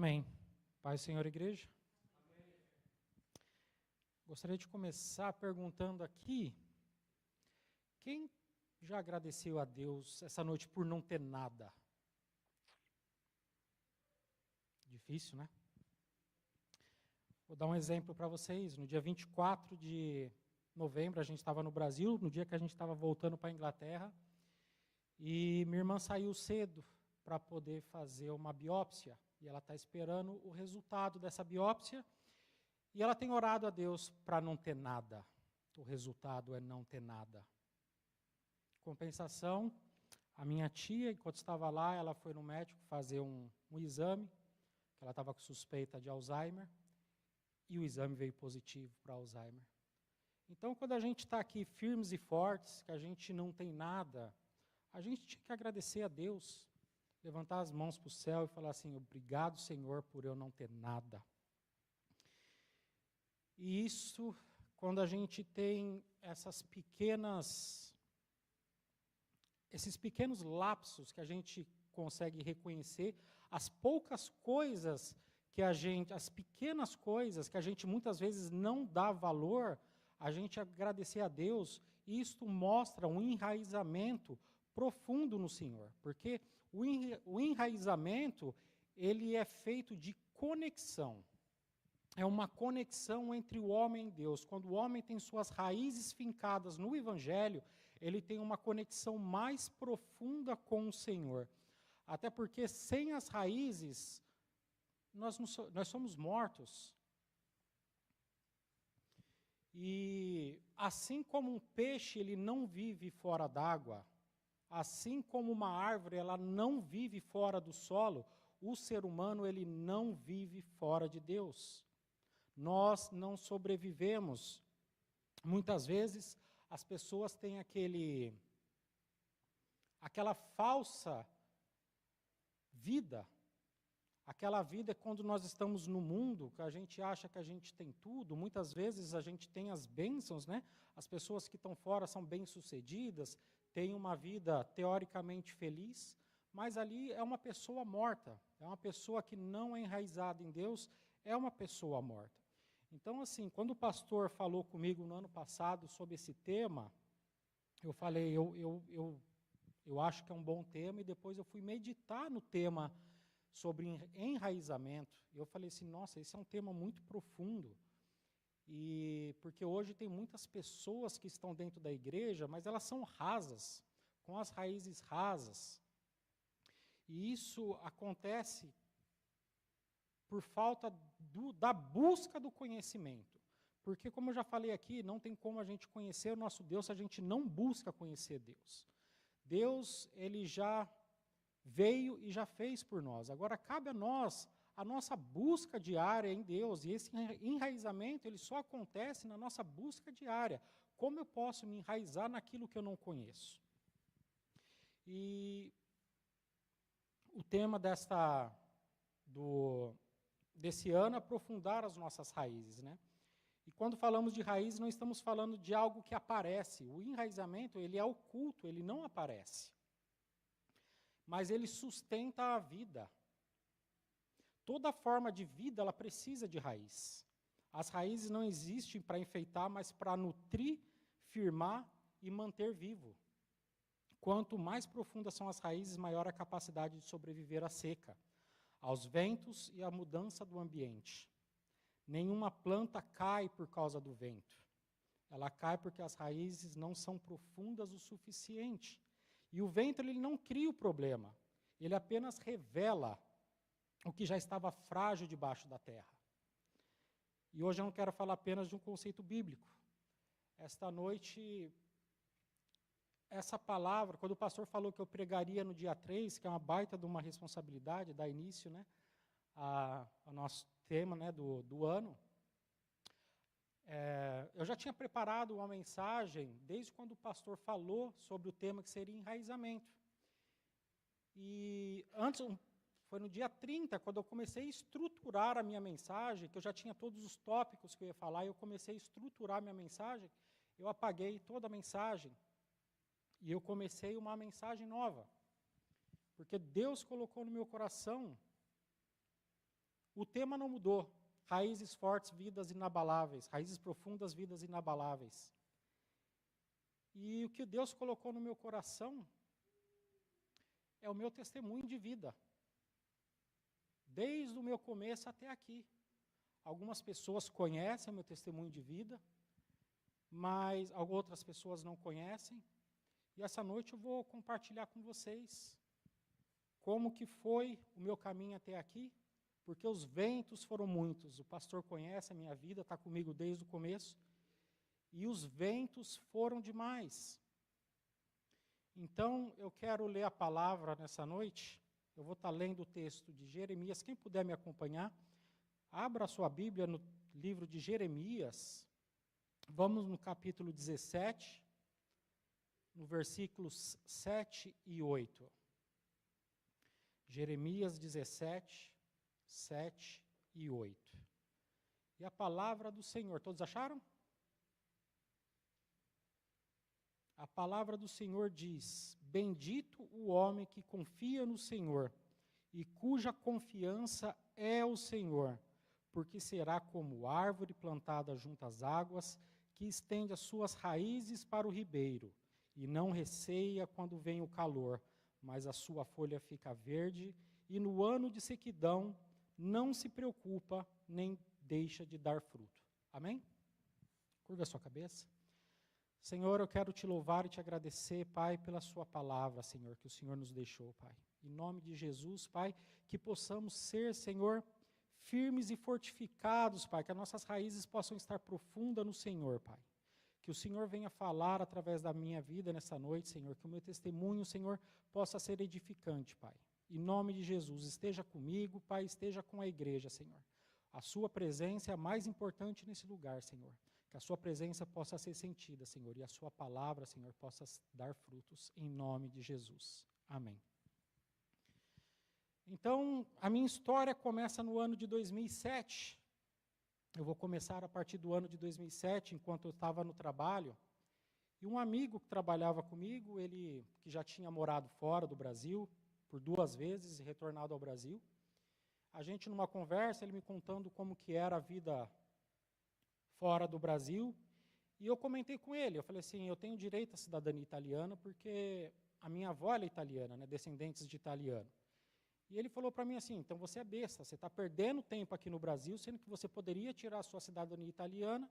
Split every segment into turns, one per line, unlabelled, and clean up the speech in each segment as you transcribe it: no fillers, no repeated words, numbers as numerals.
Amém. Paz, Senhor, igreja. Amém. Gostaria de começar perguntando aqui, quem já agradeceu a Deus essa noite por não ter nada? Difícil, né? Vou dar um exemplo para vocês. No dia 24 de novembro, a gente estava no Brasil, no dia que a gente estava voltando para a Inglaterra, e minha irmã saiu cedo para poder fazer uma biópsia, e ela está esperando o resultado dessa biópsia, e ela tem orado a Deus para não ter nada. O resultado é não ter nada. Compensação, a minha tia, enquanto estava lá, ela foi no médico fazer um exame, que ela estava com suspeita de Alzheimer, e o exame veio positivo para Alzheimer. Então, quando a gente está aqui firmes e fortes, que a gente não tem nada, a gente tinha que agradecer a Deus, levantar as mãos para o céu e falar assim, obrigado, Senhor, por eu não ter nada. E isso, quando a gente tem esses pequenos lapsos que a gente consegue reconhecer, as poucas coisas as pequenas coisas que a gente muitas vezes não dá valor, a gente agradecer a Deus, e isto mostra um enraizamento profundo no Senhor, porque o enraizamento, ele é feito de conexão. É uma conexão entre o homem e Deus. Quando o homem tem suas raízes fincadas no Evangelho, ele tem uma conexão mais profunda com o Senhor. Até porque sem as raízes, nós somos mortos. E assim como um peixe ele não vive fora d'água, assim como uma árvore ela não vive fora do solo, o ser humano ele não vive fora de Deus. Nós não sobrevivemos. Muitas vezes as pessoas têm aquela falsa vida. Aquela vida é quando nós estamos no mundo, que a gente acha que a gente tem tudo, muitas vezes a gente tem as bênçãos, né? As pessoas que estão fora são bem-sucedidas, têm uma vida teoricamente feliz, mas ali é uma pessoa morta, é uma pessoa que não é enraizada em Deus, é uma pessoa morta. Então, assim, quando o pastor falou comigo no ano passado sobre esse tema, eu falei, eu acho que é um bom tema, e depois eu fui meditar no tema sobre enraizamento, e eu falei assim, nossa, esse é um tema muito profundo, e porque hoje tem muitas pessoas que estão dentro da igreja, mas elas são rasas, com as raízes rasas, e isso acontece por falta da busca do conhecimento, porque como eu já falei aqui, não tem como a gente conhecer o nosso Deus se a gente não busca conhecer Deus. Deus, ele já veio e já fez por nós. Agora, cabe a nós a nossa busca diária em Deus. E esse enraizamento ele só acontece na nossa busca diária. Como eu posso me enraizar naquilo que eu não conheço? E o tema desse ano é aprofundar as nossas raízes, né? E quando falamos de raízes, não estamos falando de algo que aparece. O enraizamento ele é oculto, ele não aparece. Mas ele sustenta a vida. Toda forma de vida, ela precisa de raiz. As raízes não existem para enfeitar, mas para nutrir, firmar e manter vivo. Quanto mais profundas são as raízes, maior a capacidade de sobreviver à seca, aos ventos e à mudança do ambiente. Nenhuma planta cai por causa do vento. Ela cai porque as raízes não são profundas o suficiente. E o vento ele não cria o problema, ele apenas revela o que já estava frágil debaixo da terra. E hoje eu não quero falar apenas de um conceito bíblico. Esta noite, essa palavra, quando o pastor falou que eu pregaria no dia 3, que é uma baita de uma responsabilidade, dar início, né, ao nosso tema, né, do ano, eu já tinha preparado uma mensagem desde quando o pastor falou sobre o tema que seria enraizamento. E antes, foi no dia 30, quando eu comecei a estruturar a minha mensagem, que eu já tinha todos os tópicos que eu ia falar, e eu comecei a estruturar a minha mensagem, eu apaguei toda a mensagem, e eu comecei uma mensagem nova. Porque Deus colocou no meu coração O tema não mudou. Raízes fortes, vidas inabaláveis. Raízes profundas, vidas inabaláveis. E o que Deus colocou no meu coração é o meu testemunho de vida. Desde o meu começo até aqui. Algumas pessoas conhecem o meu testemunho de vida, mas outras pessoas não conhecem. E essa noite eu vou compartilhar com vocês como que foi o meu caminho até aqui, porque os ventos foram muitos. O pastor conhece a minha vida, está comigo desde o começo, e os ventos foram demais. Então, eu quero ler a palavra nessa noite. Eu vou estar lendo o texto de Jeremias. Quem puder me acompanhar, abra a sua Bíblia no livro de Jeremias. Vamos no capítulo 17, no versículos 7 e 8. Jeremias 17, 7 e 8. E a palavra do Senhor, todos acharam? A palavra do Senhor diz: bendito o homem que confia no Senhor e cuja confiança é o Senhor, porque será como árvore plantada junto às águas, que estende as suas raízes para o ribeiro, e não receia quando vem o calor, mas a sua folha fica verde, e no ano de sequidão não se preocupa, nem deixa de dar fruto. Amém? Curva a sua cabeça. Senhor, eu quero te louvar e te agradecer, Pai, pela sua palavra, Senhor, que o Senhor nos deixou, Pai. Em nome de Jesus, Pai, que possamos ser, Senhor, firmes e fortificados, Pai, que as nossas raízes possam estar profundas no Senhor, Pai. Que o Senhor venha falar através da minha vida nessa noite, Senhor, que o meu testemunho, Senhor, possa ser edificante, Pai. Em nome de Jesus, esteja comigo, Pai, esteja com a igreja, Senhor. A sua presença é a mais importante nesse lugar, Senhor. Que a sua presença possa ser sentida, Senhor, e a sua palavra, Senhor, possa dar frutos, em nome de Jesus. Amém. Então, a minha história começa no ano de 2007. Eu vou começar a partir do ano de 2007, enquanto eu estava no trabalho. E um amigo que trabalhava comigo, ele que já tinha morado fora do Brasil, por 2 vezes, e retornado ao Brasil. A gente, numa conversa, ele me contando como que era a vida fora do Brasil, e eu comentei com ele, eu falei assim, eu tenho direito à cidadania italiana, porque a minha avó é italiana, né, descendentes de italiano. E ele falou para mim assim, então você é besta, você está perdendo tempo aqui no Brasil, sendo que você poderia tirar a sua cidadania italiana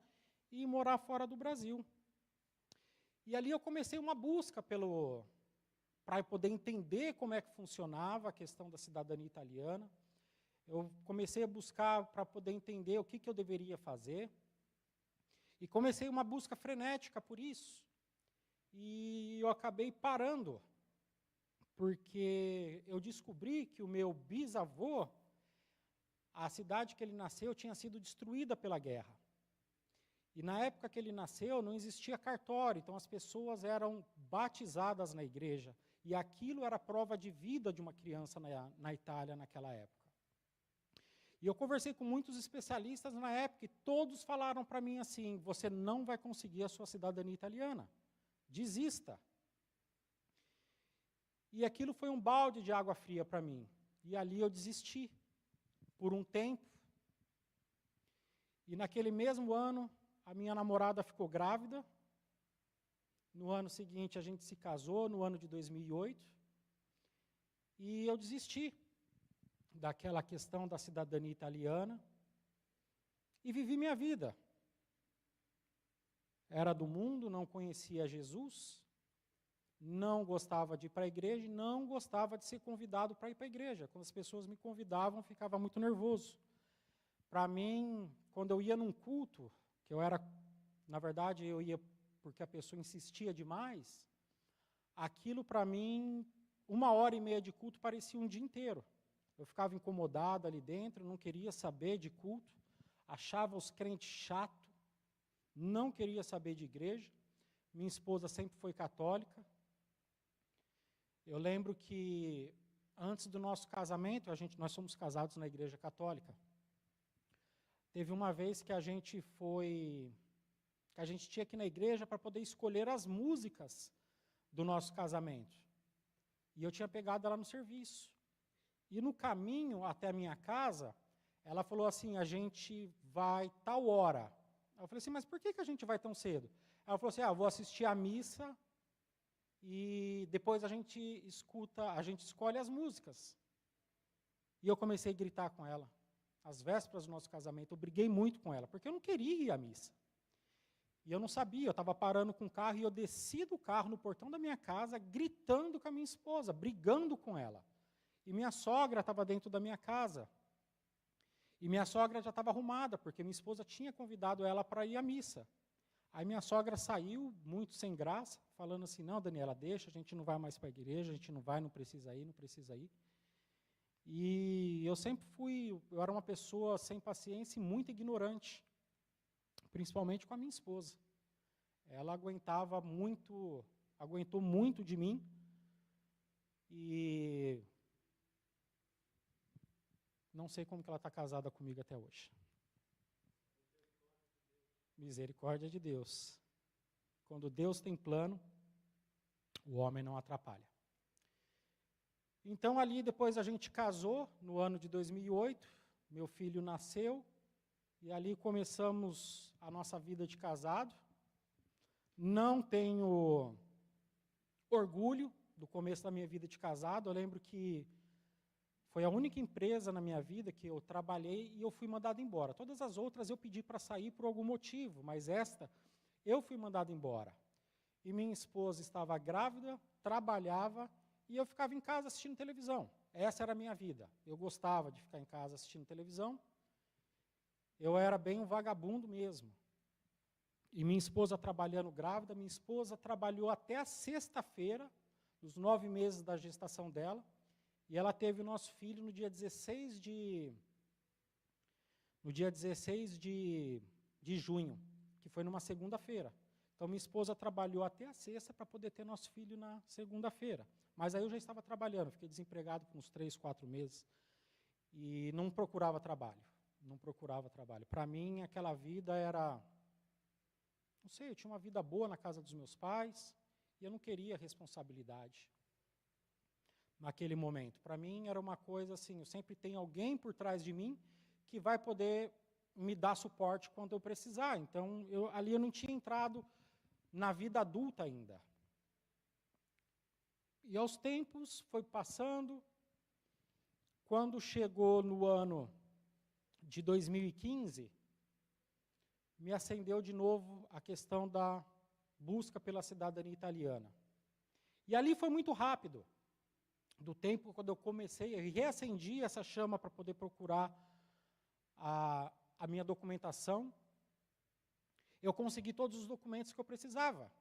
e morar fora do Brasil. E ali eu comecei uma busca para poder entender como é que funcionava a questão da cidadania italiana. Eu comecei a buscar para poder entender o que eu deveria fazer. E comecei uma busca frenética por isso. E eu acabei parando, porque eu descobri que o meu bisavô, a cidade que ele nasceu, tinha sido destruída pela guerra. E na época que ele nasceu, não existia cartório, então as pessoas eram batizadas na igreja. E aquilo era prova de vida de uma criança na Itália naquela época. E eu conversei com muitos especialistas na época e todos falaram para mim assim, você não vai conseguir a sua cidadania italiana, desista. E aquilo foi um balde de água fria para mim. E ali eu desisti por um tempo. E naquele mesmo ano, a minha namorada ficou grávida. No ano seguinte, a gente se casou, no ano de 2008. E eu desisti daquela questão da cidadania italiana, e vivi minha vida. Era do mundo, não conhecia Jesus, não gostava de ir para a igreja, não gostava de ser convidado para ir para a igreja. Quando as pessoas me convidavam, eu ficava muito nervoso. Para mim, quando eu ia num culto, que eu era, na verdade, eu ia porque a pessoa insistia demais, aquilo para mim, 1h30 de culto parecia um dia inteiro. Eu ficava incomodado ali dentro, não queria saber de culto, achava os crentes chatos, não queria saber de igreja. Minha esposa sempre foi católica. Eu lembro que antes do nosso casamento, nós somos casados na igreja católica. Teve uma vez que a gente tinha que ir na igreja para poder escolher as músicas do nosso casamento. E eu tinha pegado ela no serviço. E no caminho até a minha casa, ela falou assim, a gente vai tal hora. Eu falei assim, mas por que a gente vai tão cedo? Ela falou assim, vou assistir a missa e depois a gente escolhe as músicas. E eu comecei a gritar com ela, às vésperas do nosso casamento, eu briguei muito com ela, porque eu não queria ir à missa. E eu não sabia, eu estava parando com o carro e eu desci do carro no portão da minha casa, gritando com a minha esposa, brigando com ela. E minha sogra estava dentro da minha casa. E minha sogra já estava arrumada, porque minha esposa tinha convidado ela para ir à missa. Aí minha sogra saiu, muito sem graça, falando assim, não, Daniela, deixa, a gente não vai mais para a igreja, a gente não vai, não precisa ir, não precisa ir. E eu sempre eu era uma pessoa sem paciência e muito ignorante, principalmente com a minha esposa. Ela aguentou muito de mim, e não sei como que ela está casada comigo até hoje. Misericórdia de Deus. Quando Deus tem plano, o homem não atrapalha. Então, ali, depois a gente casou, no ano de 2008, meu filho nasceu, e ali começamos a nossa vida de casado. Não tenho orgulho do começo da minha vida de casado. Eu lembro que foi a única empresa na minha vida que eu trabalhei e eu fui mandado embora. Todas as outras eu pedi para sair por algum motivo, mas esta eu fui mandado embora. E minha esposa estava grávida, trabalhava, e eu ficava em casa assistindo televisão. Essa era a minha vida. Eu gostava de ficar em casa assistindo televisão. Eu era bem um vagabundo mesmo. E minha esposa trabalhando grávida, minha esposa trabalhou até a sexta-feira, dos 9 meses da gestação dela, e ela teve o nosso filho no dia 16 de junho, que foi numa segunda-feira. Então, minha esposa trabalhou até a sexta para poder ter nosso filho na segunda-feira. Mas aí eu já estava trabalhando, fiquei desempregado por uns 3, 4 meses. E não procurava trabalho. Para mim, aquela vida era... Não sei, eu tinha uma vida boa na casa dos meus pais, e eu não queria responsabilidade naquele momento. Para mim, era uma coisa assim, eu sempre tenho alguém por trás de mim que vai poder me dar suporte quando eu precisar. Então, ali eu não tinha entrado na vida adulta ainda. E aos tempos foi passando. Quando chegou no ano de 2015, me acendeu de novo a questão da busca pela cidadania italiana. E ali foi muito rápido. Do tempo quando eu comecei, eu reacendi essa chama para poder procurar a minha documentação. Eu consegui todos os documentos que eu precisava.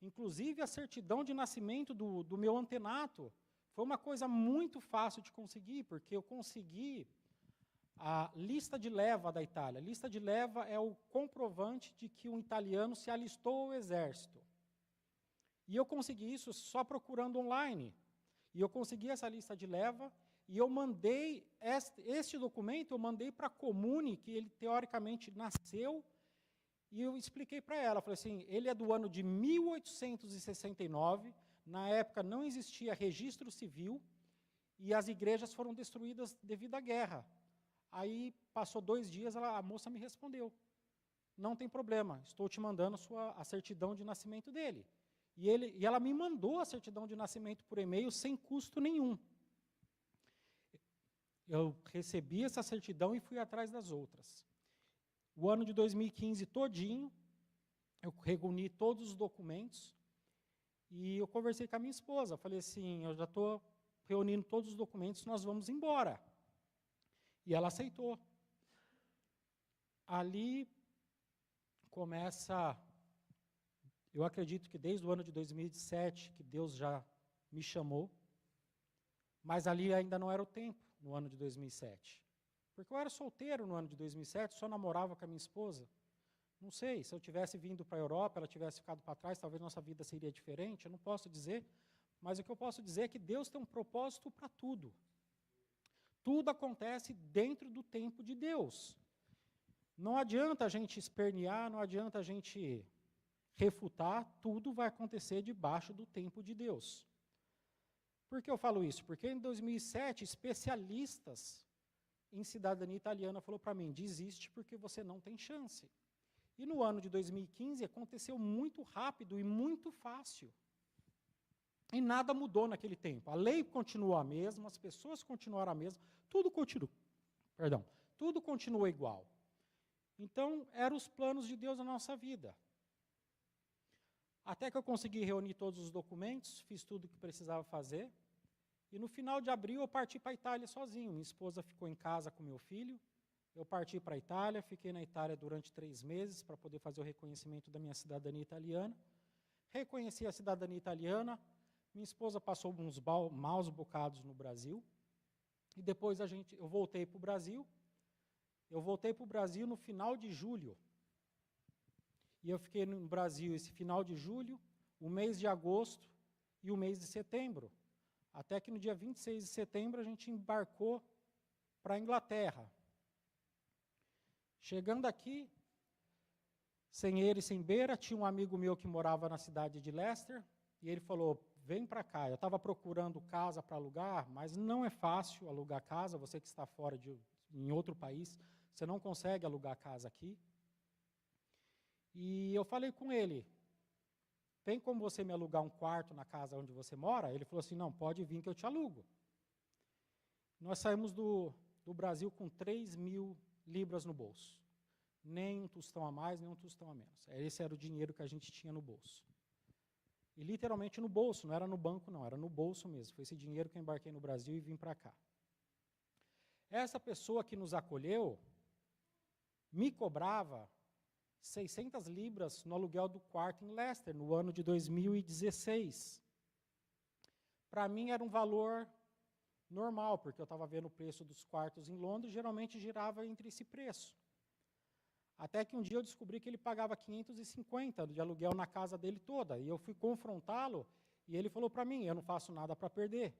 Inclusive a certidão de nascimento do meu antenato. Foi uma coisa muito fácil de conseguir, porque eu consegui a lista de leva da Itália. A lista de leva é o comprovante de que um italiano se alistou ao exército. E eu consegui isso só procurando online. E eu consegui essa lista de leva, e eu mandei, este documento eu mandei para a Comune, que ele teoricamente nasceu, e eu expliquei para ela, falei assim, ele é do ano de 1869, na época não existia registro civil, e as igrejas foram destruídas devido à guerra. Aí, passou 2 dias, a moça me respondeu, não tem problema, estou te mandando a certidão de nascimento dele. E ela me mandou a certidão de nascimento por e-mail sem custo nenhum. Eu recebi essa certidão e fui atrás das outras. O ano de 2015 todinho, eu reuni todos os documentos e eu conversei com a minha esposa. Falei assim, eu já estou reunindo todos os documentos, nós vamos embora. E ela aceitou. Ali começa... Eu acredito que desde o ano de 2007, que Deus já me chamou, mas ali ainda não era o tempo, no ano de 2007. Porque eu era solteiro no ano de 2007, só namorava com a minha esposa. Não sei, se eu tivesse vindo para a Europa, ela tivesse ficado para trás, talvez nossa vida seria diferente, eu não posso dizer, mas o que eu posso dizer é que Deus tem um propósito para tudo. Tudo acontece dentro do tempo de Deus. Não adianta a gente espernear, não adianta a gente refutar, tudo vai acontecer debaixo do tempo de Deus. Por que eu falo isso? Porque em 2007, especialistas em cidadania italiana falou para mim, desiste porque você não tem chance. E no ano de 2015 aconteceu muito rápido e muito fácil. E nada mudou naquele tempo. A lei continuou a mesma, as pessoas continuaram a mesma, tudo continua igual. Então, eram os planos de Deus na nossa vida. Até que eu consegui reunir todos os documentos, fiz tudo o que precisava fazer, e no final de abril eu parti para a Itália sozinho. Minha esposa ficou em casa com meu filho, eu parti para a Itália, fiquei na Itália durante 3 meses para poder fazer o reconhecimento da minha cidadania italiana. Reconheci a cidadania italiana, minha esposa passou uns maus bocados no Brasil, e depois eu voltei para o Brasil. Eu voltei para o Brasil no final de julho. E eu fiquei no Brasil esse final de julho, o mês de agosto e o mês de setembro. Até que no dia 26 de setembro a gente embarcou para a Inglaterra. Chegando aqui, sem ele e sem beira, tinha um amigo meu que morava na cidade de Leicester, e ele falou, vem para cá. Eu estava procurando casa para alugar, mas não é fácil alugar casa, você que está fora em outro país, você não consegue alugar casa aqui. E eu falei com ele, tem como você me alugar um quarto na casa onde você mora? Ele falou assim, não, pode vir que eu te alugo. Nós saímos do Brasil com 3.000 libras no bolso. Nem um tostão a mais, nem um tostão a menos. Esse era o dinheiro que a gente tinha no bolso. E literalmente no bolso, não era no banco não, era no bolso mesmo. Foi esse dinheiro que eu embarquei no Brasil e vim para cá. Essa pessoa que nos acolheu me cobrava 600 libras no aluguel do quarto em Leicester, no ano de 2016. Para mim era um valor normal, porque eu estava vendo o preço dos quartos em Londres, geralmente girava entre esse preço. Até que um dia eu descobri que ele pagava 550 de aluguel na casa dele toda, e eu fui confrontá-lo, e ele falou para mim, eu não faço nada para perder.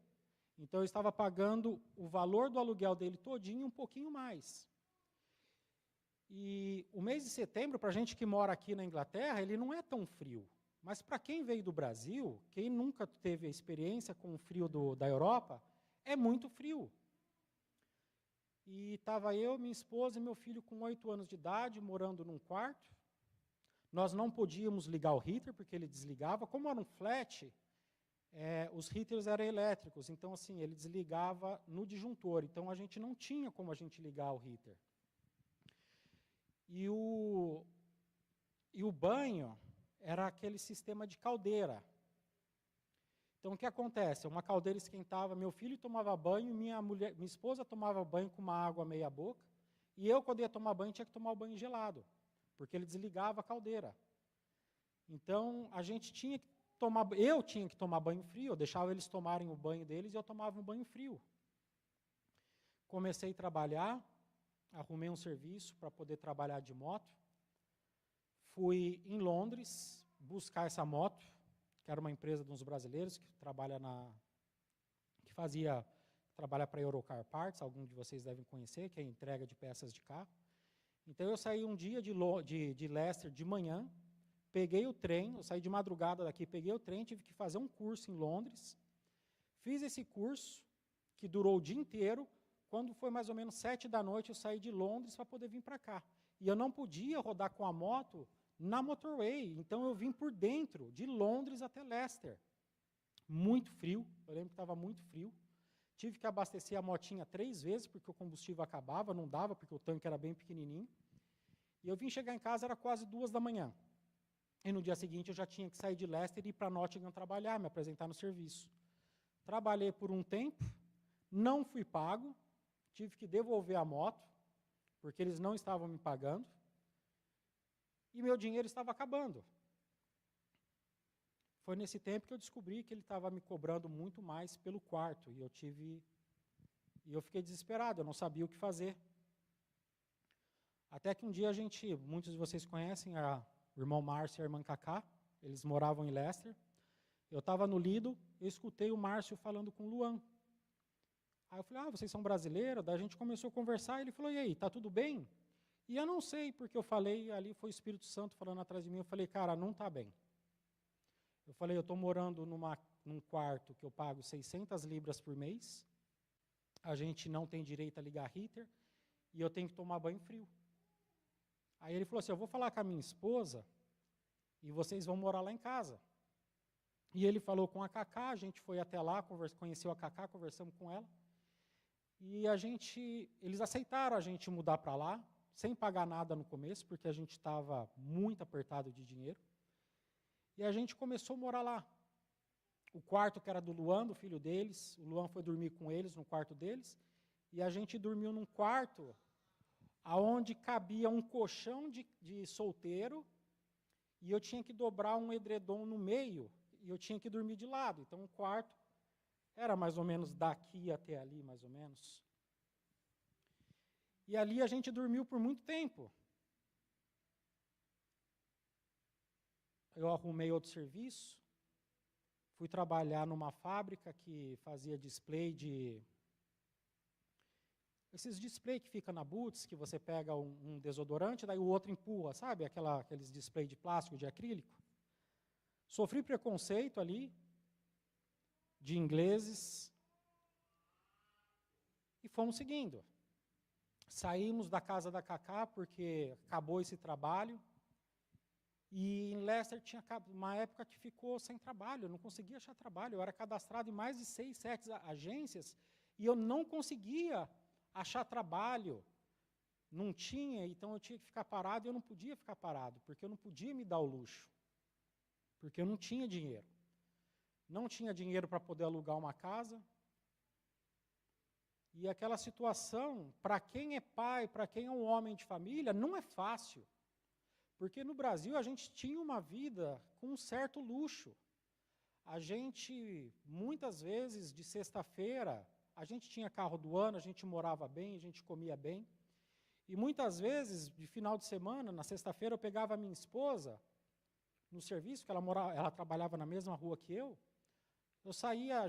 Então eu estava pagando o valor do aluguel dele todinho, um pouquinho mais. E o mês de setembro, para a gente que mora aqui na Inglaterra, ele não é tão frio. Mas para quem veio do Brasil, quem nunca teve a experiência com o frio da Europa, é muito frio. E estava eu, minha esposa e meu filho com 8 anos de idade, morando num quarto. Nós não podíamos ligar o heater, porque ele desligava. Como era um flat, os heaters eram elétricos, então assim, ele desligava no disjuntor. Então a gente não tinha como a gente ligar o heater. E o banho era aquele sistema de caldeira. Então, o que acontece? Uma caldeira esquentava, meu filho tomava banho, minha esposa tomava banho com uma água meia boca, e eu, quando ia tomar banho, tinha que tomar o banho gelado, porque ele desligava a caldeira. Então, eu tinha que tomar banho frio, eu deixava eles tomarem o banho deles e eu tomava um banho frio. Comecei a trabalhar, arrumei um serviço para poder trabalhar de moto. Fui em Londres buscar essa moto, que era uma empresa de uns brasileiros que trabalha trabalha para a Eurocar Parts, alguns de vocês devem conhecer, que é a entrega de peças de carro. Então eu saí um dia de Leicester de manhã, peguei o trem, eu saí de madrugada daqui, peguei o trem, tive que fazer um curso em Londres, fiz esse curso, que durou o dia inteiro. Quando foi mais ou menos 7 da noite, eu saí de Londres para poder vir para cá. E eu não podia rodar com a moto na motorway, então eu vim por dentro, de Londres até Leicester. Muito frio, eu lembro que estava muito frio. Tive que abastecer a motinha 3 vezes, porque o combustível acabava, não dava, porque o tanque era bem pequenininho. E eu vim chegar em casa, era quase 2 da manhã. E no dia seguinte eu já tinha que sair de Leicester e ir para Nottingham trabalhar, me apresentar no serviço. Trabalhei por um tempo, não fui pago, tive que devolver a moto, porque eles não estavam me pagando, e meu dinheiro estava acabando. Foi nesse tempo que eu descobri que ele estava me cobrando muito mais pelo quarto, e eu fiquei desesperado, eu não sabia o que fazer. Até que um dia muitos de vocês conhecem o irmão Márcio e a irmã Cacá, eles moravam em Leicester. Eu estava no Lido, eu escutei o Márcio falando com o Luan. Aí eu falei, vocês são brasileiros? Daí a gente começou a conversar, e ele falou, e aí, tá tudo bem? E eu não sei, porque eu falei, ali foi o Espírito Santo falando atrás de mim, eu falei, cara, não está bem. Eu falei, eu estou morando num quarto que eu pago 600 libras por mês, a gente não tem direito a ligar heater, e eu tenho que tomar banho frio. Aí ele falou assim, eu vou falar com a minha esposa e vocês vão morar lá em casa. E ele falou com a Cacá, a gente foi até lá, conheceu a Cacá, conversamos com ela. E eles aceitaram a gente mudar para lá, sem pagar nada no começo, porque a gente estava muito apertado de dinheiro. E a gente começou a morar lá. O quarto que era do Luan, do filho deles, o Luan foi dormir com eles no quarto deles, e a gente dormiu num quarto onde cabia um colchão de solteiro, e eu tinha que dobrar um edredom no meio, e eu tinha que dormir de lado. Então o quarto era mais ou menos daqui até ali, mais ou menos. E ali a gente dormiu por muito tempo. Eu arrumei outro serviço, fui trabalhar numa fábrica que fazia display esses display que fica na Boots, que você pega um desodorante, daí o outro empurra, sabe? Aqueles display de plástico, de acrílico. Sofri preconceito ali, de ingleses, e fomos seguindo. Saímos da casa da Cacá, porque acabou esse trabalho, e em Leicester tinha uma época que ficou sem trabalho, eu não conseguia achar trabalho, eu era cadastrado em mais de 6, 7 agências, e eu não conseguia achar trabalho, não tinha, então eu tinha que ficar parado, e eu não podia ficar parado, porque eu não podia me dar o luxo, porque eu não tinha dinheiro. Não tinha dinheiro para poder alugar uma casa. E aquela situação, para quem é pai, para quem é um homem de família, não é fácil. Porque no Brasil a gente tinha uma vida com um certo luxo. A gente, muitas vezes, de sexta-feira, a gente tinha carro do ano, a gente morava bem, a gente comia bem. E muitas vezes, de final de semana, na sexta-feira, eu pegava a minha esposa no serviço, que ela trabalhava na mesma rua que eu. Eu saía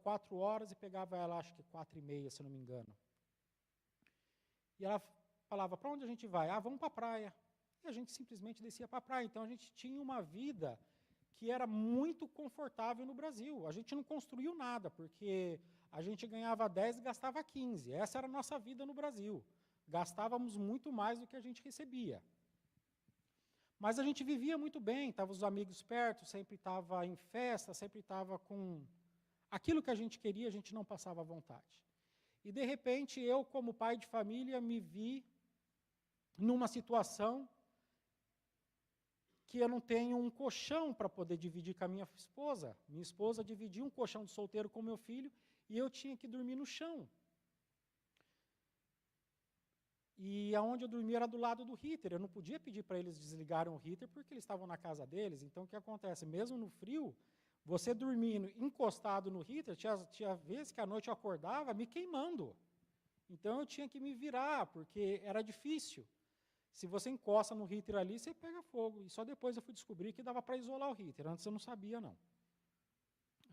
4 horas e pegava ela, acho que 4h30, se não me engano. E ela falava, para onde a gente vai? Vamos para a praia. E a gente simplesmente descia para a praia. Então, a gente tinha uma vida que era muito confortável no Brasil. A gente não construiu nada, porque a gente ganhava 10 e gastava 15. Essa era a nossa vida no Brasil. Gastávamos muito mais do que a gente recebia. Mas a gente vivia muito bem, estavam os amigos perto, sempre estava em festa, sempre estava com aquilo que a gente queria, a gente não passava à vontade. E, de repente, eu, como pai de família, me vi numa situação que eu não tenho um colchão para poder dividir com a minha esposa. Minha esposa dividia um colchão de solteiro com meu filho e eu tinha que dormir no chão. E aonde eu dormia era do lado do heater. Eu não podia pedir para eles desligarem o heater porque eles estavam na casa deles. Então, o que acontece? Mesmo no frio, você dormindo encostado no heater, tinha vezes que à noite eu acordava me queimando. Então, eu tinha que me virar, porque era difícil. Se você encosta no heater ali, você pega fogo. E só depois eu fui descobrir que dava para isolar o heater. Antes eu não sabia, não.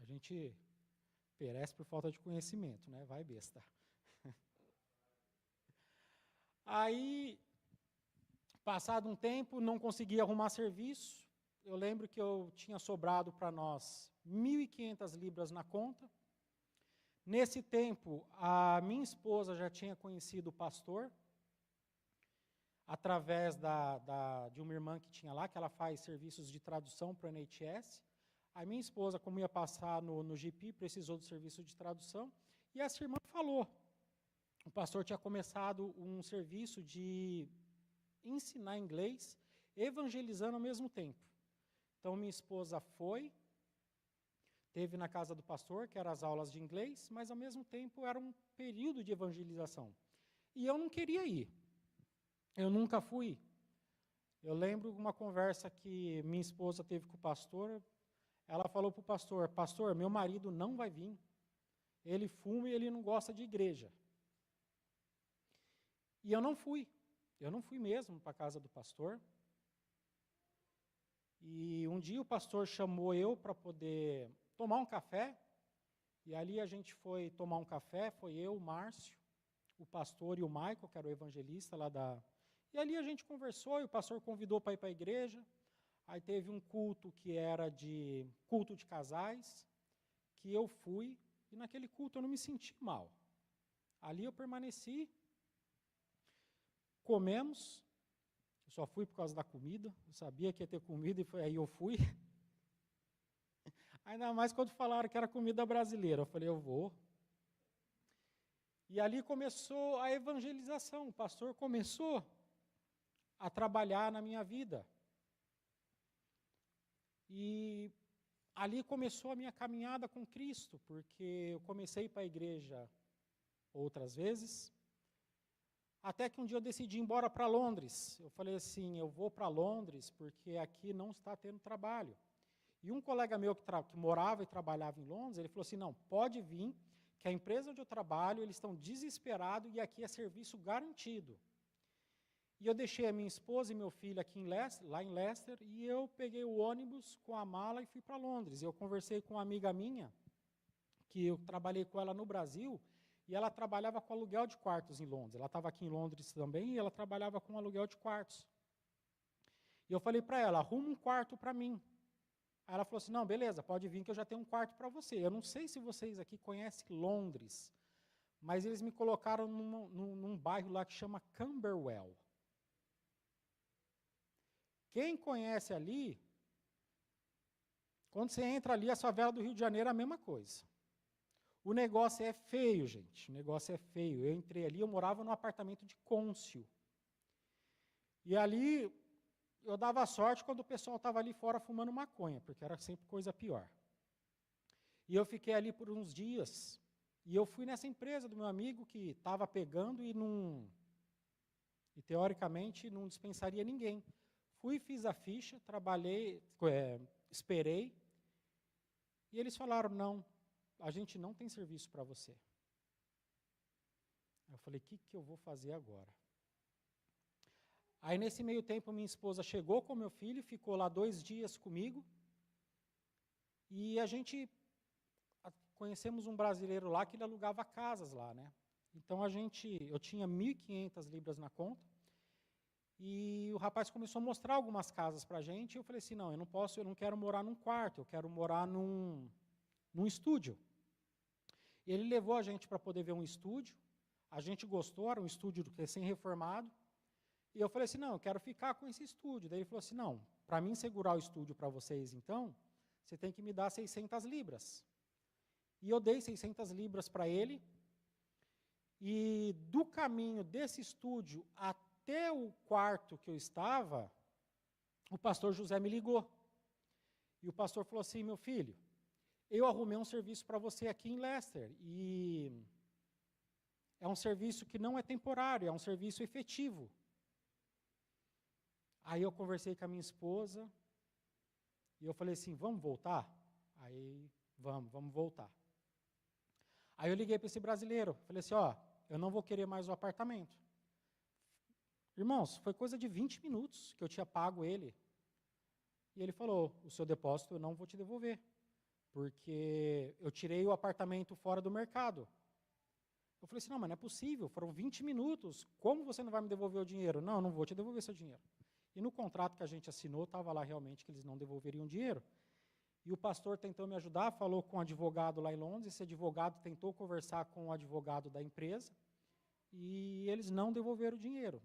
A gente perece por falta de conhecimento, né? Vai besta. Aí, passado um tempo, não conseguia arrumar serviço. Eu lembro que eu tinha sobrado para nós 1.500 libras na conta. Nesse tempo, a minha esposa já tinha conhecido o pastor, através de uma irmã que tinha lá, que ela faz serviços de tradução para o NHS. A minha esposa, como ia passar no GP, precisou do serviço de tradução, e essa irmã falou. O pastor tinha começado um serviço de ensinar inglês, evangelizando ao mesmo tempo. Então, minha esposa teve na casa do pastor, que eram as aulas de inglês, mas, ao mesmo tempo, era um período de evangelização. E eu não queria ir. Eu nunca fui. Eu lembro de uma conversa que minha esposa teve com o pastor. Ela falou para o pastor, pastor, meu marido não vai vir. Ele fuma e ele não gosta de igreja. E eu não fui mesmo para a casa do pastor. E um dia o pastor chamou eu para poder tomar um café, e ali a gente foi tomar um café, foi eu, o Márcio, o pastor e o Michael, que era o evangelista lá da... E ali a gente conversou, e o pastor convidou para ir para a igreja. Aí teve um culto que era culto de casais, que eu fui, e naquele culto eu não me senti mal. Ali eu permaneci. comemos, eu só fui por causa da comida, eu sabia que ia ter comida e aí eu fui. Ainda mais quando falaram que era comida brasileira, eu falei, eu vou. E ali começou a evangelização, o pastor começou a trabalhar na minha vida. E ali começou a minha caminhada com Cristo, porque eu comecei para a igreja outras vezes, até que um dia eu decidi ir embora para Londres. Eu falei assim, eu vou para Londres porque aqui não está tendo trabalho. E um colega meu que morava e trabalhava em Londres, ele falou assim, não, pode vir, que a empresa onde eu trabalho, eles estão desesperados e aqui é serviço garantido. E eu deixei a minha esposa e meu filho aqui lá em Leicester, e eu peguei o ônibus com a mala e fui para Londres. Eu conversei com uma amiga minha, que eu trabalhei com ela no Brasil, e ela trabalhava com aluguel de quartos em Londres. Ela estava aqui em Londres também, e ela trabalhava com aluguel de quartos. E eu falei para ela, arruma um quarto para mim. Aí ela falou assim, não, beleza, pode vir que eu já tenho um quarto para você. Eu não sei se vocês aqui conhecem Londres, mas eles me colocaram num bairro lá que chama Camberwell. Quem conhece ali, quando você entra ali, a favela do Rio de Janeiro é a mesma coisa. O negócio é feio, gente, o negócio é feio. Eu entrei ali, eu morava num apartamento de côncio. E ali, eu dava sorte quando o pessoal estava ali fora fumando maconha, porque era sempre coisa pior. E eu fiquei ali por uns dias, e eu fui nessa empresa do meu amigo que estava pegando e teoricamente não dispensaria ninguém. Fui, fiz a ficha, trabalhei, esperei, e eles falaram, não, a gente não tem serviço para você. Eu falei, o que eu vou fazer agora? Aí, nesse meio tempo, minha esposa chegou com meu filho, ficou lá 2 dias comigo, e a gente conhecemos um brasileiro lá que ele alugava casas lá, né? Então, eu tinha 1.500 libras na conta, e o rapaz começou a mostrar algumas casas para a gente, e eu falei assim, não, eu não quero morar num quarto, eu quero morar num estúdio. E ele levou a gente para poder ver um estúdio, a gente gostou, era um estúdio recém-reformado, e eu falei assim, não, eu quero ficar com esse estúdio. Daí ele falou assim, não, para mim segurar o estúdio para vocês, então, você tem que me dar 600 libras. E eu dei 600 libras para ele, e do caminho desse estúdio até o quarto que eu estava, o pastor José me ligou. E o pastor falou assim, meu filho, eu arrumei um serviço para você aqui em Leicester, e é um serviço que não é temporário, é um serviço efetivo. Aí eu conversei com a minha esposa, e eu falei assim, vamos voltar? Aí, vamos voltar. Aí eu liguei para esse brasileiro, falei assim, ó, eu não vou querer mais o apartamento. Irmãos, foi coisa de 20 minutos que eu tinha pago ele. E ele falou, o seu depósito eu não vou te devolver, porque eu tirei o apartamento fora do mercado. Eu falei assim, não, mas não é possível, foram 20 minutos, como você não vai me devolver o dinheiro? Não, eu não vou te devolver seu dinheiro. E no contrato que a gente assinou, estava lá realmente que eles não devolveriam dinheiro. E o pastor tentou me ajudar, falou com um advogado lá em Londres, esse advogado tentou conversar com o advogado da empresa, e eles não devolveram o dinheiro.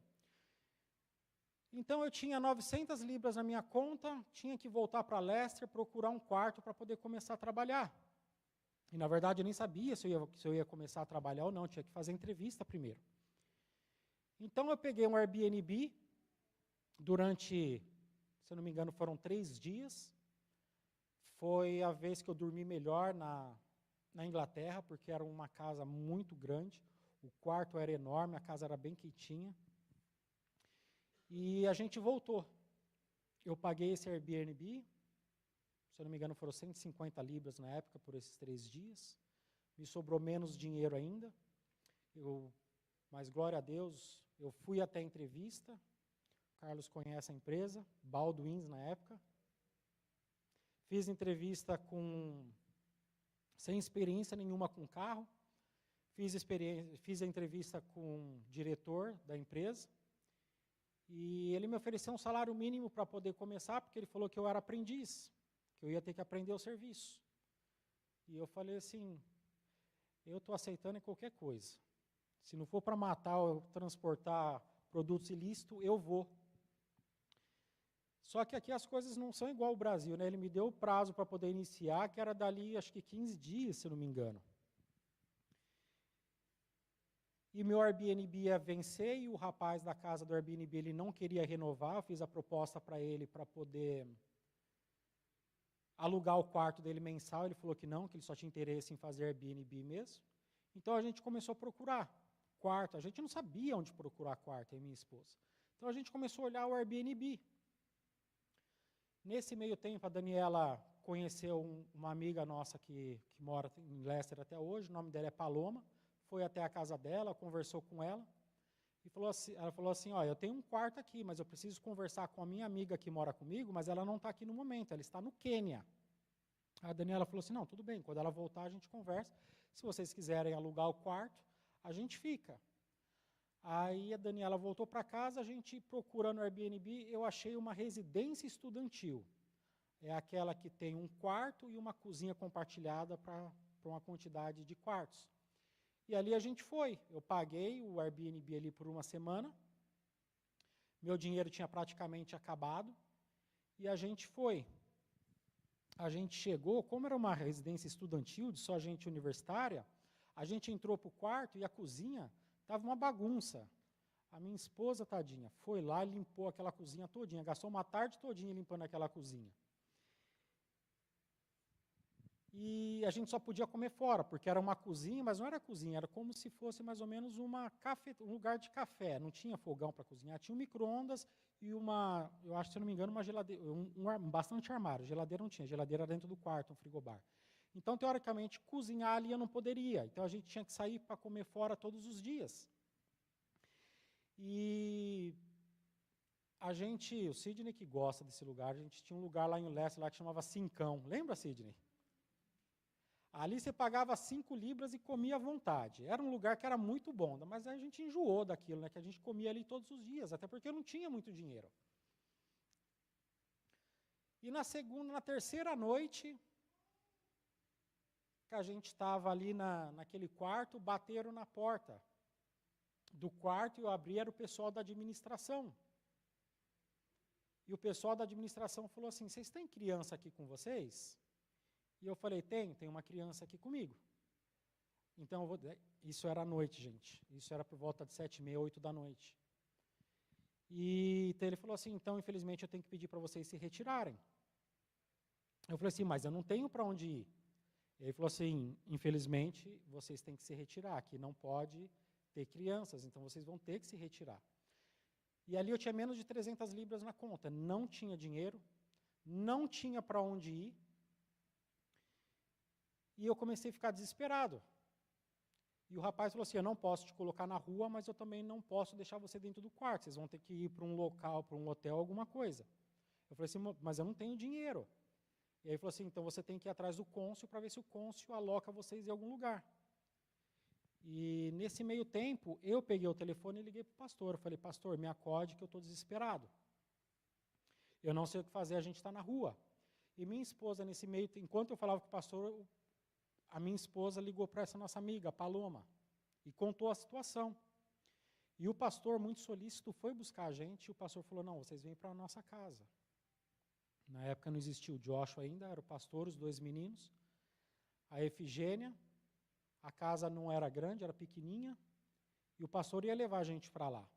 Então eu tinha 900 libras na minha conta, tinha que voltar para Leicester, procurar um quarto para poder começar a trabalhar. E na verdade eu nem sabia se eu ia começar a trabalhar ou não, tinha que fazer entrevista primeiro. Então eu peguei um Airbnb, durante, se eu não me engano, foram 3 dias. Foi a vez que eu dormi melhor na Inglaterra, porque era uma casa muito grande, o quarto era enorme, a casa era bem quentinha. E a gente voltou. Eu paguei esse Airbnb, se eu não me engano, foram 150 libras na época, por esses 3 dias. Me sobrou menos dinheiro ainda, mas glória a Deus, eu fui até a entrevista. Carlos conhece a empresa, Baldwins na época. Fiz entrevista sem experiência nenhuma com carro. Fiz a entrevista com o diretor da empresa. E ele me ofereceu um salário mínimo para poder começar, porque ele falou que eu era aprendiz, que eu ia ter que aprender o serviço. E eu falei assim, eu estou aceitando qualquer coisa. Se não for para matar ou transportar produtos ilícitos, eu vou. Só que aqui as coisas não são igual ao Brasil, né? Ele me deu o prazo para poder iniciar, que era dali, acho que 15 dias, se não me engano. E meu Airbnb ia vencer, e o rapaz da casa do Airbnb, ele não queria renovar, eu fiz a proposta para ele para poder alugar o quarto dele mensal, ele falou que não, que ele só tinha interesse em fazer Airbnb mesmo. Então a gente começou a procurar quarto, a gente não sabia onde procurar quarto, eu e minha esposa. Então a gente começou a olhar o Airbnb. Nesse meio tempo, a Daniela conheceu uma amiga nossa que mora em Leicester até hoje, o nome dela é Paloma, foi até a casa dela, conversou com ela, e ela falou assim, ó, eu tenho um quarto aqui, mas eu preciso conversar com a minha amiga que mora comigo, mas ela não está aqui no momento, ela está no Quênia. A Daniela falou assim, não, tudo bem, quando ela voltar a gente conversa, se vocês quiserem alugar o quarto, a gente fica. Aí a Daniela voltou para casa, a gente procurando no Airbnb, eu achei uma residência estudantil. É aquela que tem um quarto e uma cozinha compartilhada para uma quantidade de quartos. E ali a gente foi, eu paguei o Airbnb ali por uma semana, meu dinheiro tinha praticamente acabado, e a gente foi. A gente chegou, como era uma residência estudantil, de só gente universitária, a gente entrou para o quarto e a cozinha estava uma bagunça. A minha esposa, tadinha, foi lá e limpou aquela cozinha todinha, gastou uma tarde todinha limpando aquela cozinha. E a gente só podia comer fora, porque era uma cozinha, mas não era cozinha, era como se fosse mais ou menos um lugar de café. Não tinha fogão para cozinhar, tinha um micro-ondas e eu acho, se não me engano, uma geladeira, bastante armário. Geladeira não tinha, geladeira dentro do quarto, um frigobar. Então, teoricamente, cozinhar ali eu não poderia. Então, a gente tinha que sair para comer fora todos os dias. E o Sidney que gosta desse lugar, a gente tinha um lugar lá em Leicester lá que chamava Cincão. Lembra, Sidney? Ali você pagava 5 libras e comia à vontade. Era um lugar que era muito bom, mas aí a gente enjoou daquilo, né, que a gente comia ali todos os dias, até porque eu não tinha muito dinheiro. E na terceira noite, que a gente estava ali naquele quarto, bateram na porta do quarto e eu abri, era o pessoal da administração. E o pessoal da administração falou assim, vocês têm criança aqui com vocês? E eu falei, tem uma criança aqui comigo. Então, isso era à noite, gente. Isso era por volta de 7h30, 8 da noite. E então ele falou assim, então, infelizmente, eu tenho que pedir para vocês se retirarem. Eu falei assim, mas eu não tenho para onde ir. Ele falou assim, infelizmente, vocês têm que se retirar, aqui não pode ter crianças, então vocês vão ter que se retirar. E ali eu tinha menos de 300 libras na conta, não tinha dinheiro, não tinha para onde ir, e eu comecei a ficar desesperado. E o rapaz falou assim, eu não posso te colocar na rua, mas eu também não posso deixar você dentro do quarto, vocês vão ter que ir para um local, para um hotel, alguma coisa. Eu falei assim, mas eu não tenho dinheiro. E aí ele falou assim, então você tem que ir atrás do cônsul para ver se o cônsul aloca vocês em algum lugar. E nesse meio tempo, eu peguei o telefone e liguei para o pastor. Eu falei, pastor, me acorde que eu estou desesperado. Eu não sei o que fazer, a gente está na rua. E minha esposa, nesse meio, enquanto eu falava com o pastor, a minha esposa ligou para essa nossa amiga, a Paloma, e contou a situação. E o pastor, muito solícito, foi buscar a gente, e o pastor falou, não, vocês vêm para a nossa casa. Na época não existia o Joshua ainda, era o pastor, os 2 meninos, a Efigênia, a casa não era grande, era pequenininha, e o pastor ia levar a gente para lá.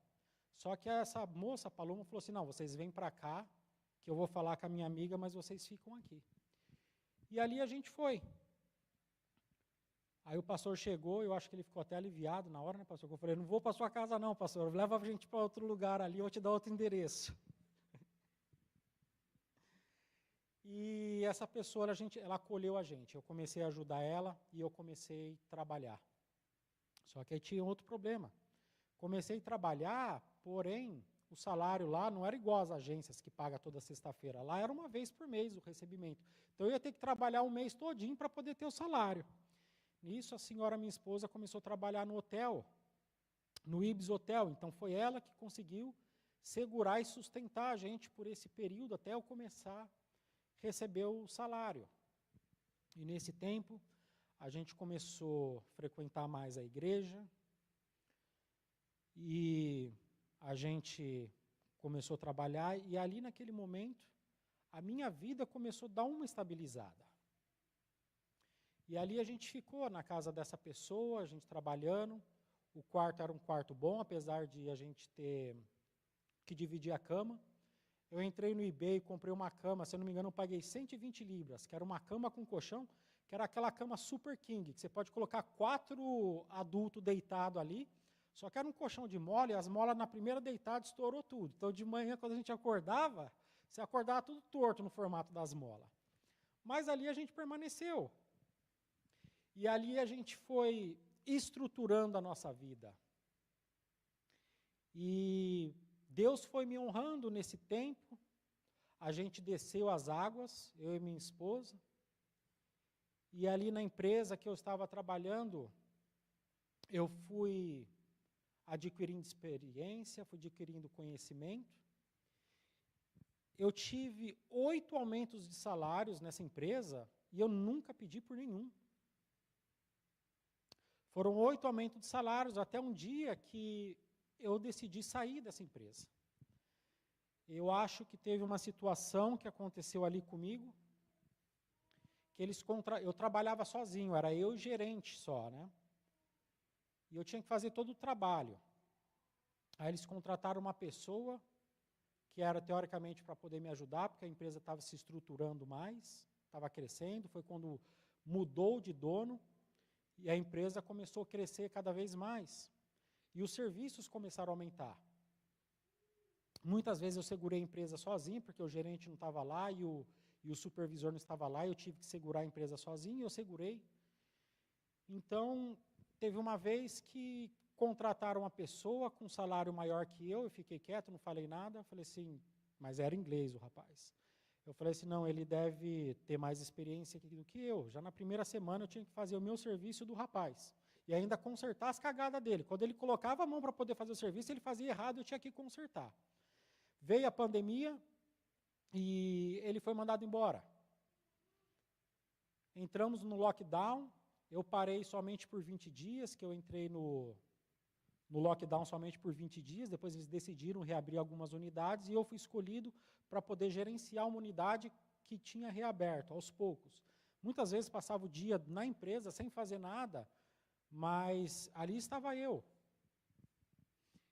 Só que essa moça, a Paloma, falou assim, não, vocês vêm para cá, que eu vou falar com a minha amiga, mas vocês ficam aqui. E ali a gente foi. Aí o pastor chegou, eu acho que ele ficou até aliviado na hora, né, pastor? Eu falei, não vou para sua casa não, pastor, leva a gente para outro lugar ali, eu vou te dar outro endereço. E essa pessoa, ela acolheu a gente, eu comecei a ajudar ela e eu comecei a trabalhar. Só que aí tinha outro problema. Comecei a trabalhar, porém, o salário lá não era igual às agências que paga toda sexta-feira. Lá era uma vez por mês o recebimento. Então eu ia ter que trabalhar um mês todinho para poder ter o salário. Nisso, a senhora, minha esposa, começou a trabalhar no hotel, no Ibis Hotel. Então, foi ela que conseguiu segurar e sustentar a gente por esse período, até eu começar a receber o salário. E, nesse tempo, a gente começou a frequentar mais a igreja, e a gente começou a trabalhar e ali naquele momento, a minha vida começou a dar uma estabilizada. E ali a gente ficou na casa dessa pessoa, a gente trabalhando. O quarto era um quarto bom, apesar de a gente ter que dividir a cama. Eu entrei no eBay e comprei uma cama, se eu não me engano, eu paguei 120 libras, que era uma cama com colchão, que era aquela cama super king, que você pode colocar 4 adultos deitados ali, só que era um colchão de mola, e as molas na primeira deitada estourou tudo. Então, de manhã, quando a gente acordava, você acordava tudo torto no formato das molas. Mas ali a gente permaneceu. E ali a gente foi estruturando a nossa vida. E Deus foi me honrando nesse tempo. A gente desceu as águas, eu e minha esposa. E ali na empresa que eu estava trabalhando, eu fui adquirindo experiência, fui adquirindo conhecimento. Eu tive 8 aumentos de salários nessa empresa e eu nunca pedi por nenhum. Foram 8 aumentos de salários até um dia que eu decidi sair dessa empresa. Eu acho que teve uma situação que aconteceu ali comigo, que eu trabalhava sozinho, era eu e o gerente só, né? E eu tinha que fazer todo o trabalho. Aí eles contrataram uma pessoa que era teoricamente para poder me ajudar, porque a empresa estava se estruturando mais, estava crescendo, foi quando mudou de dono, e a empresa começou a crescer cada vez mais. E os serviços começaram a aumentar. Muitas vezes eu segurei a empresa sozinho, porque o gerente não estava lá e o supervisor não estava lá, eu tive que segurar a empresa sozinho, e eu segurei. Então, teve uma vez que contrataram uma pessoa com um salário maior que eu fiquei quieto, não falei nada, eu falei assim, mas era inglês o rapaz. Eu falei assim, não, ele deve ter mais experiência do que eu. Já na primeira semana eu tinha que fazer o meu serviço do rapaz. E ainda consertar as cagadas dele. Quando ele colocava a mão para poder fazer o serviço, ele fazia errado, eu tinha que consertar. Veio a pandemia e ele foi mandado embora. Entramos no lockdown, eu parei somente por 20 dias, que eu entrei no lockdown somente por 20 dias, depois eles decidiram reabrir algumas unidades e eu fui escolhido para poder gerenciar uma unidade que tinha reaberto, aos poucos. Muitas vezes passava o dia na empresa sem fazer nada, mas ali estava eu.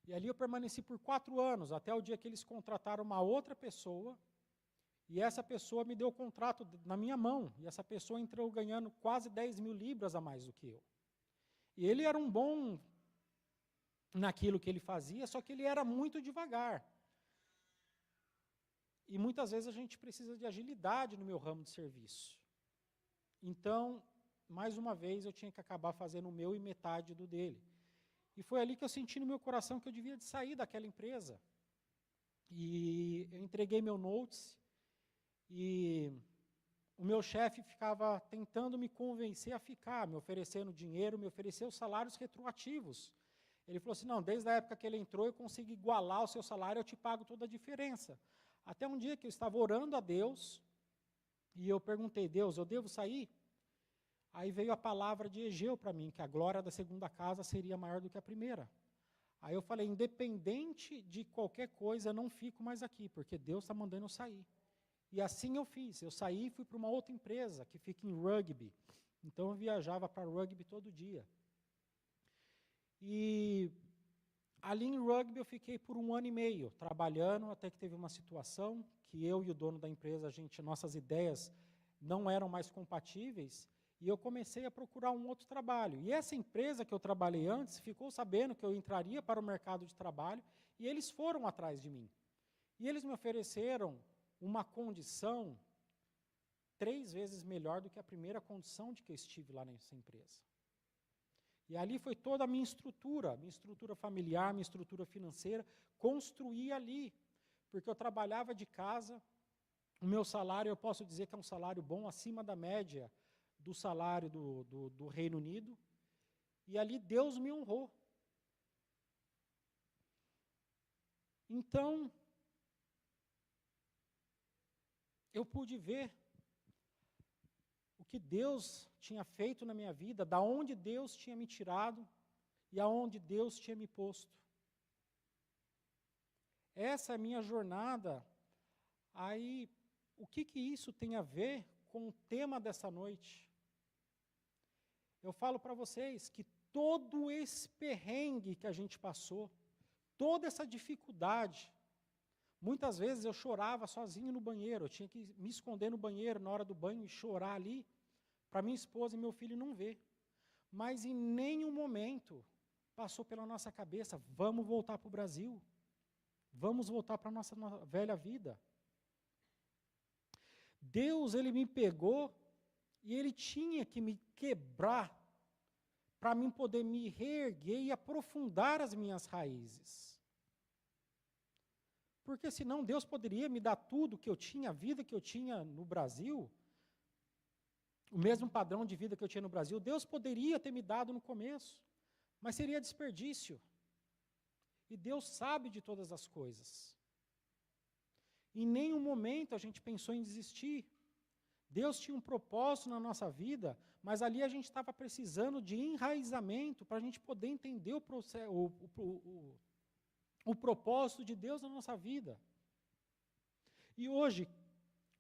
E ali eu permaneci por 4 anos, até o dia que eles contrataram uma outra pessoa, e essa pessoa me deu o contrato na minha mão, e essa pessoa entrou ganhando quase 10 mil libras a mais do que eu. E ele era um bom naquilo que ele fazia, só que ele era muito devagar. E muitas vezes a gente precisa de agilidade no meu ramo de serviço. Então, mais uma vez, eu tinha que acabar fazendo o meu e metade do dele. E foi ali que eu senti no meu coração que eu devia de sair daquela empresa. E eu entreguei meu notes, e o meu chefe ficava tentando me convencer a ficar, me oferecendo dinheiro, me ofereceu salários retroativos. Ele falou assim, não, desde a época que ele entrou, eu consigo igualar o seu salário, eu te pago toda a diferença. Até um dia que eu estava orando a Deus, e eu perguntei, Deus, eu devo sair? Aí veio a palavra de Egeu para mim, que a glória da segunda casa seria maior do que a primeira. Aí eu falei, independente de qualquer coisa, eu não fico mais aqui, porque Deus está mandando eu sair. E assim eu fiz, eu saí e fui para uma outra empresa, que fica em Rugby. Então eu viajava para Rugby todo dia. E ali em Rugby eu fiquei por 1 ano e meio, trabalhando, até que teve uma situação que eu e o dono da empresa, nossas ideias não eram mais compatíveis, e eu comecei a procurar um outro trabalho. E essa empresa que eu trabalhei antes ficou sabendo que eu entraria para o mercado de trabalho, e eles foram atrás de mim. E eles me ofereceram uma condição 3 vezes melhor do que a primeira condição de que eu estive lá nessa empresa. E ali foi toda a minha estrutura familiar, minha estrutura financeira, construí ali. Porque eu trabalhava de casa, o meu salário, eu posso dizer que é um salário bom, acima da média do salário do Reino Unido, e ali Deus me honrou. Então, eu pude ver o que Deus tinha feito na minha vida, da onde Deus tinha me tirado e aonde Deus tinha me posto. essa é a minha jornada. Aí, o que isso tem a ver com o tema dessa noite? Eu falo para vocês que todo esse perrengue que a gente passou, toda essa dificuldade, muitas vezes eu chorava sozinho no banheiro, eu tinha que me esconder no banheiro na hora do banho e chorar ali, para minha esposa e meu filho não ver. Mas em nenhum momento passou pela nossa cabeça, vamos voltar para o Brasil, vamos voltar para a nossa velha vida. Deus, Ele me pegou e Ele tinha que me quebrar para mim poder me reerguer e aprofundar as minhas raízes. Porque senão Deus poderia me dar tudo que eu tinha, a vida que eu tinha no Brasil, o mesmo padrão de vida que eu tinha no Brasil, Deus poderia ter me dado no começo, mas seria desperdício. E Deus sabe de todas as coisas. Em nenhum momento a gente pensou em desistir. Deus tinha um propósito na nossa vida, mas ali a gente estava precisando de enraizamento para a gente poder entender o propósito de Deus na nossa vida. E hoje,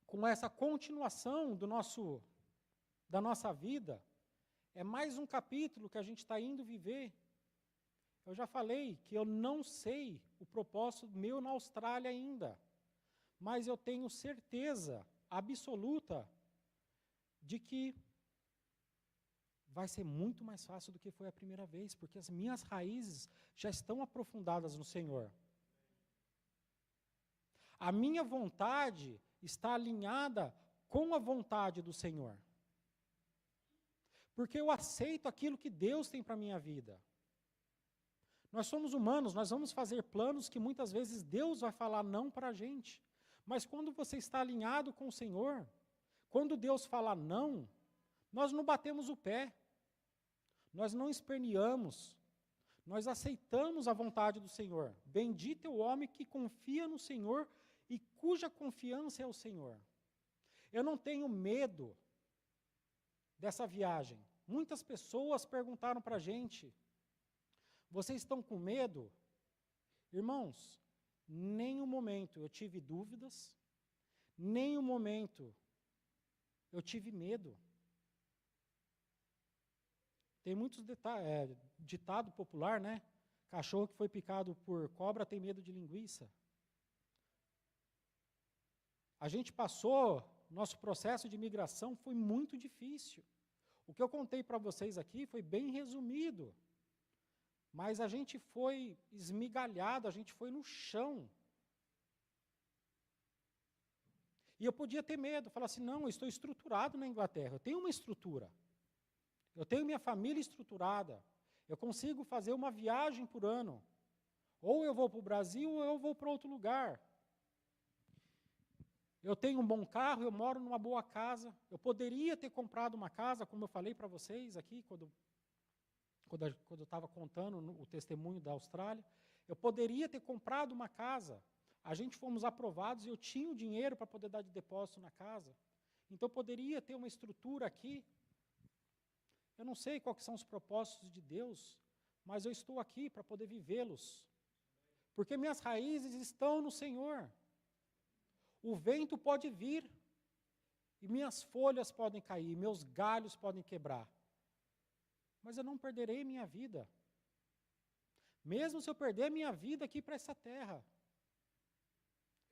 com essa continuação da nossa vida, é mais um capítulo que a gente está indo viver. Eu já falei que eu não sei o propósito meu na Austrália ainda, mas eu tenho certeza absoluta de que vai ser muito mais fácil do que foi a primeira vez, porque as minhas raízes já estão aprofundadas no Senhor. A minha vontade está alinhada com a vontade do Senhor. Porque eu aceito aquilo que Deus tem para a minha vida. Nós somos humanos, nós vamos fazer planos que muitas vezes Deus vai falar não para a gente. Mas quando você está alinhado com o Senhor, quando Deus fala não, nós não batemos o pé, nós não esperneamos, nós aceitamos a vontade do Senhor. Bendito é o homem que confia no Senhor e cuja confiança é o Senhor. Eu não tenho medo dessa viagem. Muitas pessoas perguntaram para a gente, vocês estão com medo? Irmãos, nenhum momento eu tive dúvidas, nenhum momento eu tive medo. Tem muitos ditado popular, né? Cachorro que foi picado por cobra tem medo de linguiça. A gente passou, nosso processo de imigração foi muito difícil. O que eu contei para vocês aqui foi bem resumido. Mas a gente foi esmigalhado, a gente foi no chão. E eu podia ter medo, falar assim, não, eu estou estruturado na Inglaterra, eu tenho uma estrutura. Eu tenho minha família estruturada. Eu consigo fazer uma viagem por ano. Ou eu vou para o Brasil, ou eu vou para outro lugar. Eu tenho um bom carro, eu moro numa boa casa. Eu poderia ter comprado uma casa, como eu falei para vocês aqui, quando eu estava contando o testemunho da Austrália. Eu poderia ter comprado uma casa. A gente fomos aprovados e eu tinha o dinheiro para poder dar de depósito na casa. Então, eu poderia ter uma estrutura aqui. Eu não sei quais são os propósitos de Deus, mas eu estou aqui para poder vivê-los. Porque minhas raízes estão no Senhor. O vento pode vir, e minhas folhas podem cair, meus galhos podem quebrar. Mas eu não perderei minha vida. Mesmo se eu perder minha vida aqui para essa terra,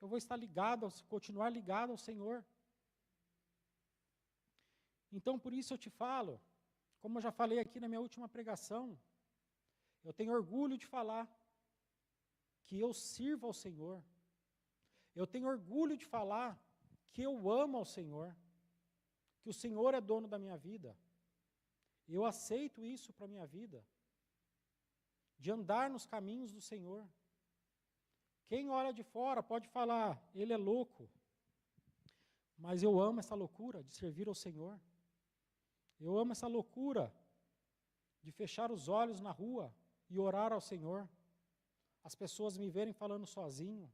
eu vou estar ligado, continuar ligado ao Senhor. Então, por isso eu te falo, como eu já falei aqui na minha última pregação, eu tenho orgulho de falar que eu sirvo ao Senhor. Eu tenho orgulho de falar que eu amo ao Senhor, que o Senhor é dono da minha vida. Eu aceito isso para a minha vida, de andar nos caminhos do Senhor. Quem olha de fora pode falar, ele é louco, mas eu amo essa loucura de servir ao Senhor. Eu amo essa loucura de fechar os olhos na rua e orar ao Senhor. As pessoas me verem falando sozinho.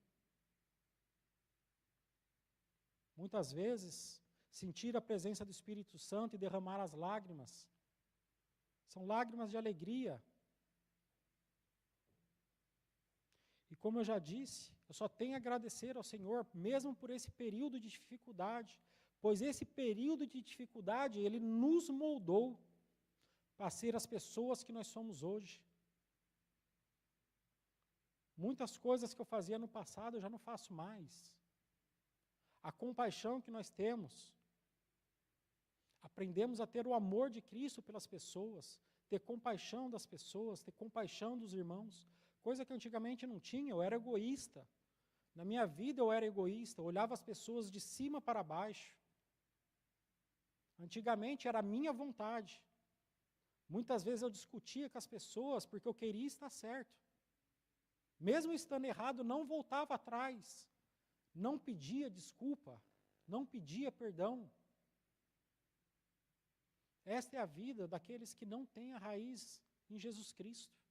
Muitas vezes, sentir a presença do Espírito Santo e derramar as lágrimas. São lágrimas de alegria. E como eu já disse, eu só tenho a agradecer ao Senhor, mesmo por esse período de dificuldade, pois esse período de dificuldade, Ele nos moldou para ser as pessoas que nós somos hoje. Muitas coisas que eu fazia no passado eu já não faço mais. A compaixão que nós temos, aprendemos a ter o amor de Cristo pelas pessoas, ter compaixão das pessoas, ter compaixão dos irmãos, coisa que antigamente não tinha, eu era egoísta. Na minha vida eu era egoísta, eu olhava as pessoas de cima para baixo. Antigamente era a minha vontade. Muitas vezes eu discutia com as pessoas porque eu queria estar certo. Mesmo estando errado, não voltava atrás. Não pedia desculpa, não pedia perdão. Esta é a vida daqueles que não têm a raiz em Jesus Cristo.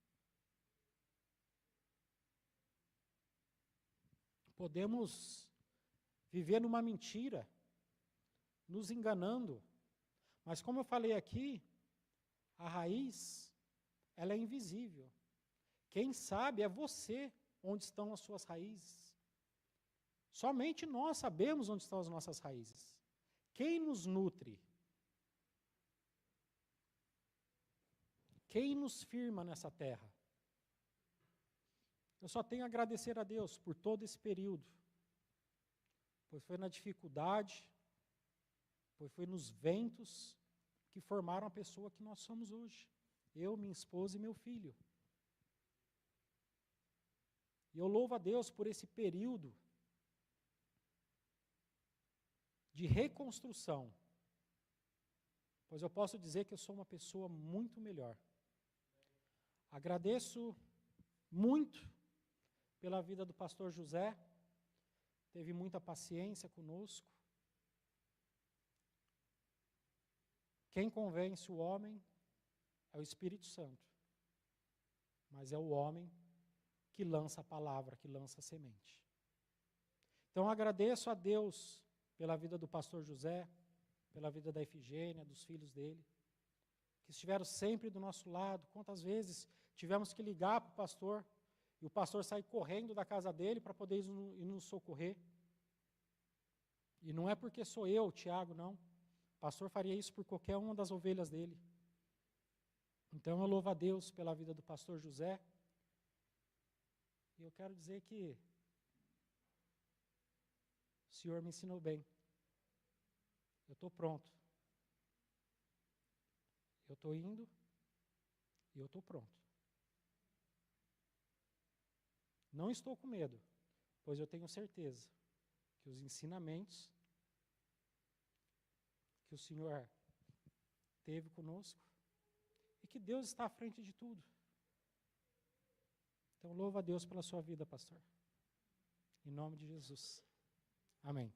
Podemos viver numa mentira, nos enganando, mas como eu falei aqui, a raiz, ela é invisível. Quem sabe é você onde estão as suas raízes. Somente nós sabemos onde estão as nossas raízes. Quem nos nutre? Quem nos firma nessa terra? Eu só tenho a agradecer a Deus por todo esse período, pois foi na dificuldade, pois foi nos ventos que formaram a pessoa que nós somos hoje. Eu, minha esposa e meu filho. E eu louvo a Deus por esse período de reconstrução, pois eu posso dizer que eu sou uma pessoa muito melhor. Agradeço muito pela vida do pastor José, teve muita paciência conosco. Quem convence o homem é o Espírito Santo, mas é o homem que lança a palavra, que lança a semente. Então agradeço a Deus pela vida do pastor José, pela vida da Efigênia, dos filhos dele, que estiveram sempre do nosso lado. Quantas vezes tivemos que ligar para o pastor, e o pastor sair correndo da casa dele para poder ir nos socorrer. E não é porque sou eu, Tiago, não. O pastor faria isso por qualquer uma das ovelhas dele. Então eu louvo a Deus pela vida do pastor José. E eu quero dizer que o Senhor me ensinou bem. Eu estou pronto. Eu estou indo e eu estou pronto. Não estou com medo, pois eu tenho certeza que os ensinamentos que o Senhor teve conosco e que Deus está à frente de tudo. Então, louva a Deus pela sua vida, pastor. Em nome de Jesus. Amém.